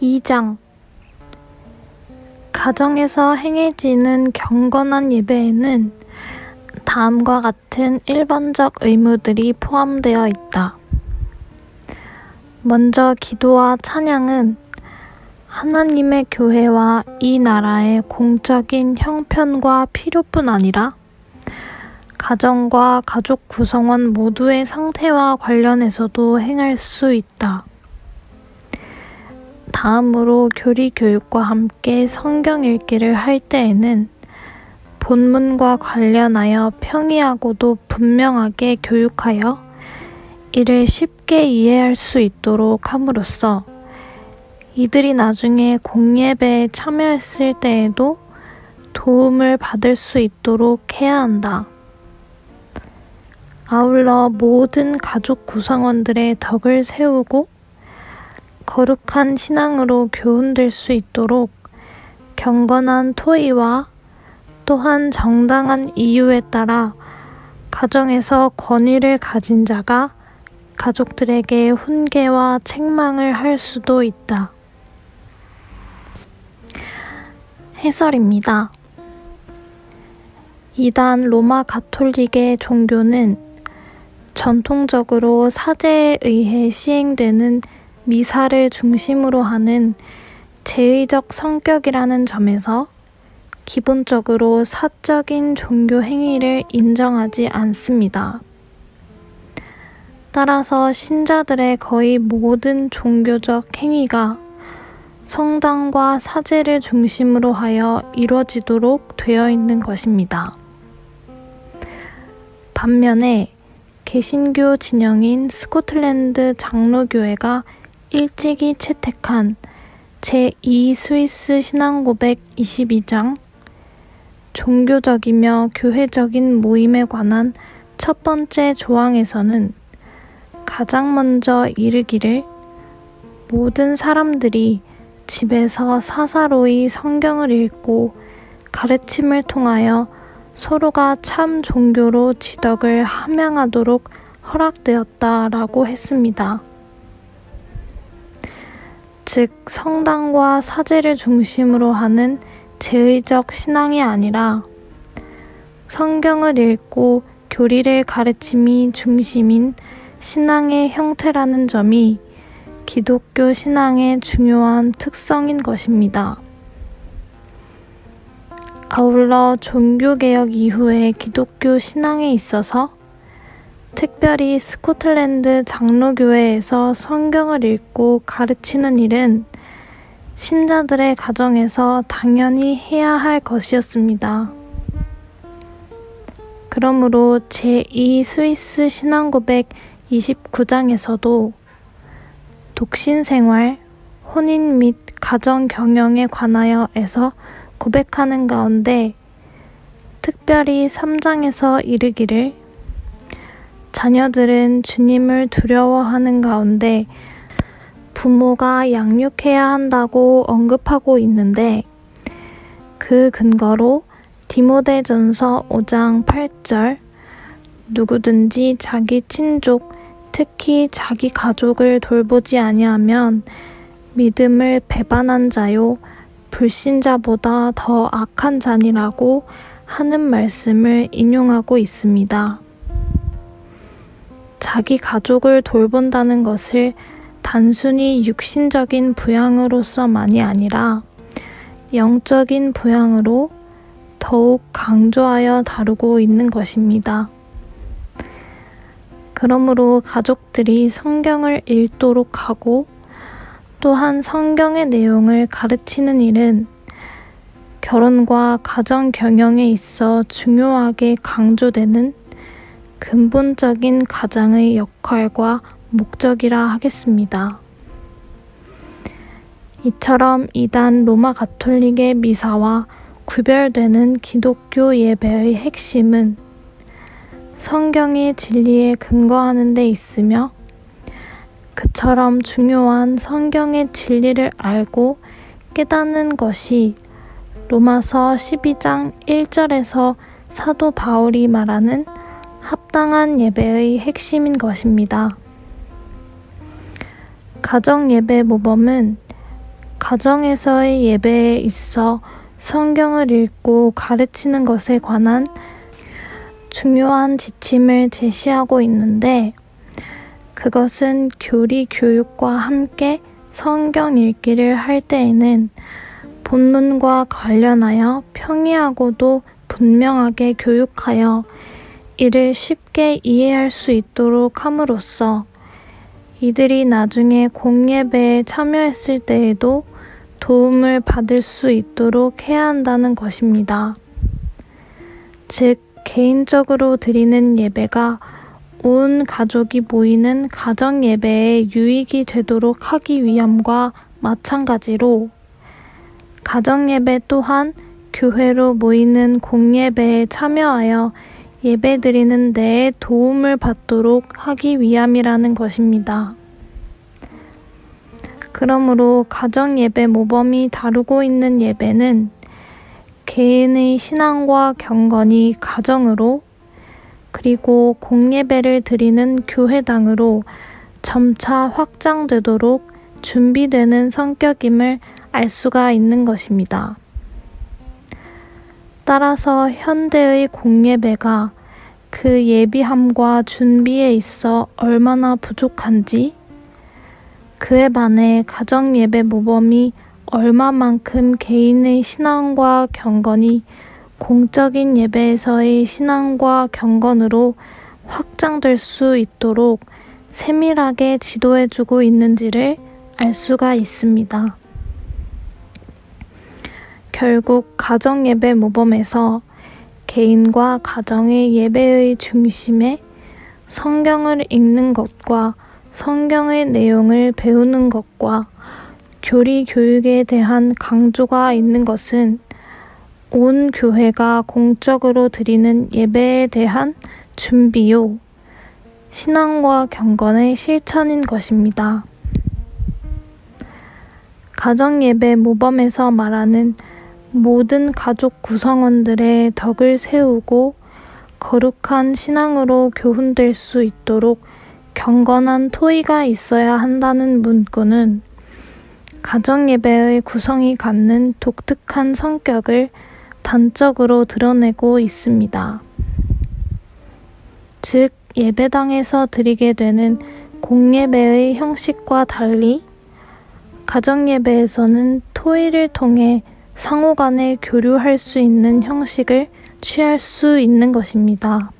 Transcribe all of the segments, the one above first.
2장 가정에서 행해지는 경건한 예배에는 다음과 같은 일반적 의무들이 포함되어 있다. 먼저 기도와 찬양은 하나님의 교회와 이 나라의 공적인 형편과 필요뿐 아니라 가정과 가족 구성원 모두의 상태와 관련해서도 행할 수 있다. 다음으로 교리 교육과 함께 성경 읽기를 할 때에는 본문과 관련하여 평이하고도 분명하게 교육하여 이를 쉽게 이해할 수 있도록 함으로써 이들이 나중에 공예배에 참여했을 때에도 도움을 받을 수 있도록 해야 한다. 아울러 모든 가족 구성원들의 덕을 세우고 거룩한 신앙으로 교훈될 수 있도록 경건한 토의와 또한 정당한 이유에 따라 가정에서 권위를 가진 자가 가족들에게 훈계와 책망을 할 수도 있다. 해설입니다. 이단 로마 가톨릭의 종교는 전통적으로 사제에 의해 시행되는 미사를 중심으로 하는 제의적 성격이라는 점에서 기본적으로 사적인 종교 행위를 인정하지 않습니다. 따라서 신자들의 거의 모든 종교적 행위가 성당과 사제를 중심으로 하여 이루어지도록 되어 있는 것입니다. 반면에 개신교 진영인 스코틀랜드 장로교회가 일찍이 채택한 제2 스위스 신앙고백 22장 종교적이며 교회적인 모임에 관한 첫 번째 조항에서는 가장 먼저 이르기를 모든 사람들이 집에서 사사로이 성경을 읽고 가르침을 통하여 서로가 참 종교로 지덕을 함양하도록 허락되었다라고 했습니다. 즉 성당과 사제를 중심으로 하는 제의적 신앙이 아니라 성경을 읽고 교리를 가르침이 중심인 신앙의 형태라는 점이 기독교 신앙의 중요한 특성인 것입니다. 아울러 종교개혁 이후의 기독교 신앙에 있어서 특별히 스코틀랜드 장로교회에서 성경을 읽고 가르치는 일은 신자들의 가정에서 당연히 해야 할 것이었습니다. 그러므로 제2 스위스 신앙고백 29장에서도 독신생활, 혼인 및 가정 경영에 관하여에서 고백하는 가운데 특별히 3장에서 이르기를 자녀들은 주님을 두려워하는 가운데 부모가 양육해야 한다고 언급하고 있는데 그 근거로 디모데전서 5장 8절 누구든지 자기 친족, 특히 자기 가족을 돌보지 아니하면 믿음을 배반한 자요 불신자보다 더 악한 자니라고 하는 말씀을 인용하고 있습니다. 자기 가족을 돌본다는 것을 단순히 육신적인 부양으로서만이 아니라 영적인 부양으로 더욱 강조하여 다루고 있는 것입니다. 그러므로 가족들이 성경을 읽도록 하고 또한 성경의 내용을 가르치는 일은 결혼과 가정 경영에 있어 중요하게 강조되는 근본적인 가장의 역할과 목적이라 하겠습니다. 이처럼 이단 로마 가톨릭의 미사와 구별되는 기독교 예배의 핵심은 성경의 진리에 근거하는 데 있으며 그처럼 중요한 성경의 진리를 알고 깨닫는 것이 로마서 12장 1절에서 사도 바울이 말하는 합당한 예배의 핵심인 것입니다. 가정 예배 모범은 가정에서의 예배에 있어 성경을 읽고 가르치는 것에 관한 중요한 지침을 제시하고 있는데, 그것은 교리 교육과 함께 성경 읽기를 할 때에는 본문과 관련하여 평이하고도 분명하게 교육하여 이를 쉽게 이해할 수 있도록 함으로써 이들이 나중에 공예배에 참여했을 때에도 도움을 받을 수 있도록 해야 한다는 것입니다. 즉, 개인적으로 드리는 예배가 온 가족이 모이는 가정 예배에 유익이 되도록 하기 위함과 마찬가지로 가정 예배 또한 교회로 모이는 공예배에 참여하여 예배드리는 데에 도움을 받도록 하기 위함이라는 것입니다. 그러므로 가정 예배 모범이 다루고 있는 예배는 개인의 신앙과 경건이 가정으로, 그리고 공예배를 드리는 교회당으로 점차 확장되도록 준비되는 성격임을 알 수가 있는 것입니다. 따라서 현대의 공예배가 그 예비함과 준비에 있어 얼마나 부족한지, 그에 반해 가정 예배 모범이 얼마만큼 개인의 신앙과 경건이 공적인 예배에서의 신앙과 경건으로 확장될 수 있도록 세밀하게 지도해주고 있는지를 알 수가 있습니다. 결국 가정 예배 모범에서 개인과 가정의 예배의 중심에 성경을 읽는 것과 성경의 내용을 배우는 것과 교리 교육에 대한 강조가 있는 것은 온 교회가 공적으로 드리는 예배에 대한 준비요, 신앙과 경건의 실천인 것입니다. 가정 예배 모범에서 말하는 모든 가족 구성원들의 덕을 세우고 거룩한 신앙으로 교훈될 수 있도록 경건한 토의가 있어야 한다는 문구는 가정 예배의 구성이 갖는 독특한 성격을 단적으로 드러내고 있습니다. 즉, 예배당에서 드리게 되는 공예배의 형식과 달리 가정 예배에서는 토의를 통해 상호간에 교류할 수 있는 형식을 취할 수 있는 것입니다.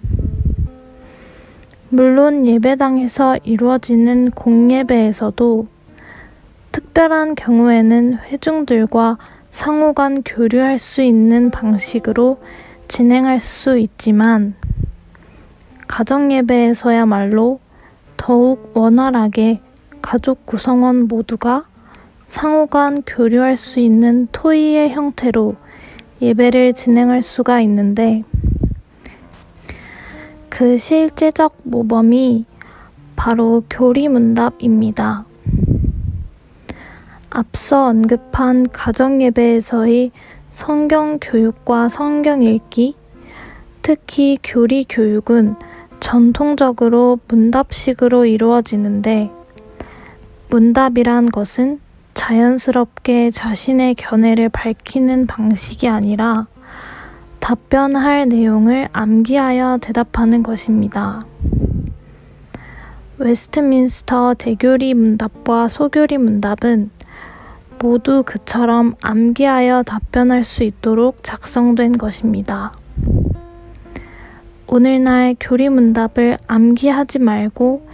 물론 예배당에서 이루어지는 공예배에서도 특별한 경우에는 회중들과 상호간 교류할 수 있는 방식으로 진행할 수 있지만, 가정 예배에서야말로 더욱 원활하게 가족 구성원 모두가 상호간 교류할 수 있는 토의의 형태로 예배를 진행할 수가 있는데, 그 실제적 모범이 바로 교리문답입니다. 앞서 언급한 가정 예배에서의 성경 교육과 성경 읽기, 특히 교리 교육은 전통적으로 문답식으로 이루어지는데, 문답이란 것은 자연스럽게 자신의 견해를 밝히는 방식이 아니라 답변할 내용을 암기하여 대답하는 것입니다. 웨스트민스터 대교리 문답과 소교리 문답은 모두 그처럼 암기하여 답변할 수 있도록 작성된 것입니다. 오늘날 교리 문답을 암기하지 말고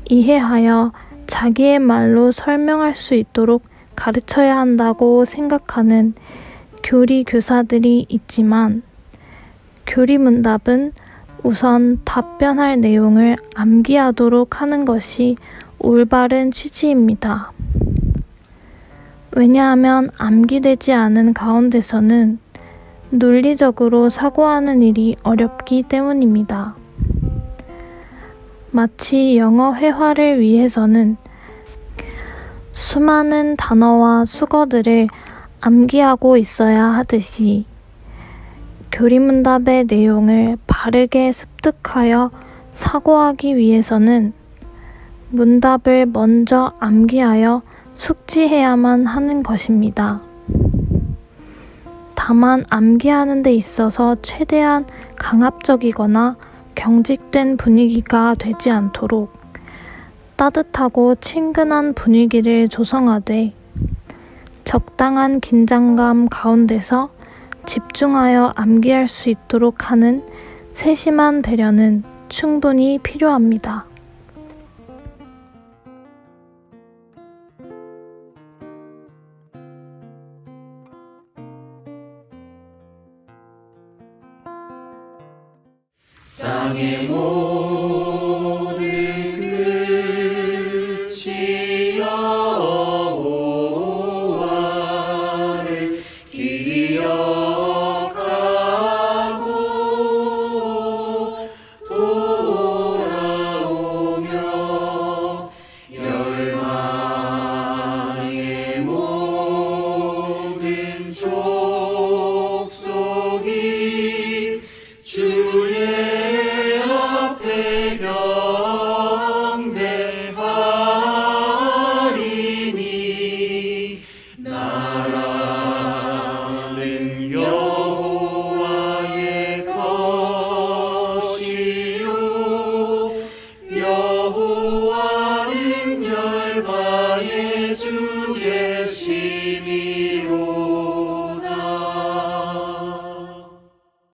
이해하여 자기의 말로 설명할 수 있도록 가르쳐야 한다고 생각하는 교리 교사들이 있지만, 교리 문답은 우선 답변할 내용을 암기하도록 하는 것이 올바른 취지입니다. 왜냐하면 암기되지 않은 가운데서는 논리적으로 사고하는 일이 어렵기 때문입니다. 마치 영어 회화를 위해서는 수많은 단어와 수거들을 암기하고 있어야 하듯이 교리문답의 내용을 바르게 습득하여 사고하기 위해서는 문답을 먼저 암기하여 숙지해야만 하는 것입니다. 다만 암기하는 데 있어서 최대한 강압적이거나 경직된 분위기가 되지 않도록 따뜻하고 친근한 분위기를 조성하되 적당한 긴장감 가운데서 집중하여 암기할 수 있도록 하는 세심한 배려는 충분히 필요합니다.